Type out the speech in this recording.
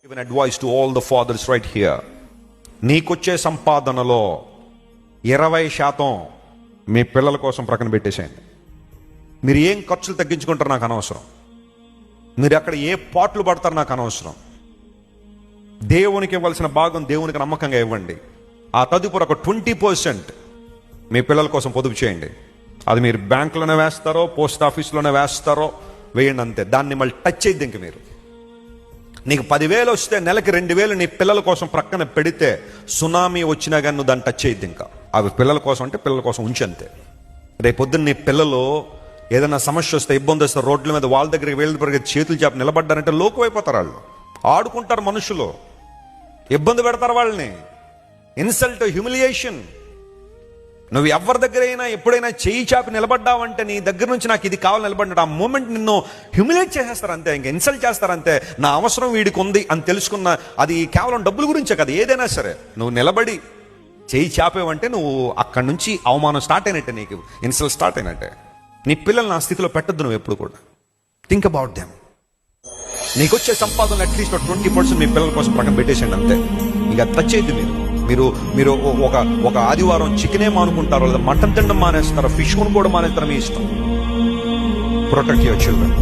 Give an advice to all the fathers right here. నీకొచ్చే సంపాదనలో 20% మీ పిల్లల కోసం ప్రక్కన పెట్టేసేయండి. మీరు ఏం ఖర్చులు తగ్గించుకుంటారు నాకు అనవసరం. మీరు అక్కడ ఏ పాటలు పడతారు నాకు అనవసరం. దేవునికి ఇవ్వాల్సిన భాగం దేవునికి నమ్మకంగా ఇవ్వండి. ఆ తదుపరి ఒక 20% మీ పిల్లల కోసం పొదుపు చేయండి. అది మీరు బ్యాంకులోనే వేస్తారో పోస్ట్ ఆఫీస్లోనే వేస్తారో వేయండి, అంతే. దాన్ని మళ్ళీ టచ్ చేయద్దు. ఇంక మీరు నీకు 10,000 వస్తే నెలకి 2,000 నీ పిల్లల కోసం ప్రక్కన పెడితే సునామీ వచ్చినా కానీ నువ్వు దాన్ని టచ్ చేయద్దు. ఇంకా అవి పిల్లల కోసం అంటే పిల్లల కోసం ఉంచంతే. రేపొద్దున నీ పిల్లలు ఏదైనా సమస్య వస్తే, ఇబ్బంది వస్తే, రోడ్ల మీద వాళ్ళ దగ్గరికి వీళ్ళ దగ్గర చేతులు చేప నిలబడ్డారంటే లోకు అయిపోతారు. వాళ్ళు ఆడుకుంటారు, మనుషులు ఇబ్బంది పెడతారు వాళ్ళని. Insult, humiliation. నువ్వు ఎవరి దగ్గర అయినా ఎప్పుడైనా చేయి చాపి నిలబడ్డావంటే నీ దగ్గర నుంచి నాకు ఇది కావాలి నిలబడ్డాడు, ఆ మూమెంట్ నిన్ను హ్యూమిలేట్ చేసేస్తారు అంతే. ఇంకా ఇన్సల్ట్ చేస్తారంతే. నా అవసరం వీడికి ఉంది అని తెలుసుకున్న, అది కేవలం డబ్బుల గురించే కదా, ఏదైనా సరే నువ్వు నిలబడి చేయి చాపేవంటే నువ్వు అక్కడి నుంచి అవమానం స్టార్ట్ అయినట్టే, నీకు ఇన్సల్ట్ స్టార్ట్ అయినట్టే. నీ పిల్లల్ని ఆ స్థితిలో పెట్టద్దు నువ్వు ఎప్పుడు కూడా. Think about them. నీకు వచ్చే సంపాదన అట్లీస్ట్ 20% మీ పిల్లల కోసం పక్కన పెట్టేసేయండి, అంతే. ఇక టచ్ చేయద్దు. మీరు మీరు ఒక ఆదివారం చికెనే మానుకుంటారో, లేదా మటన్ తినడం మానేస్తారో, ఫిష్ కొనుక్కోవడం మానేస్తారో, మీ ఇష్టం. Protect your children.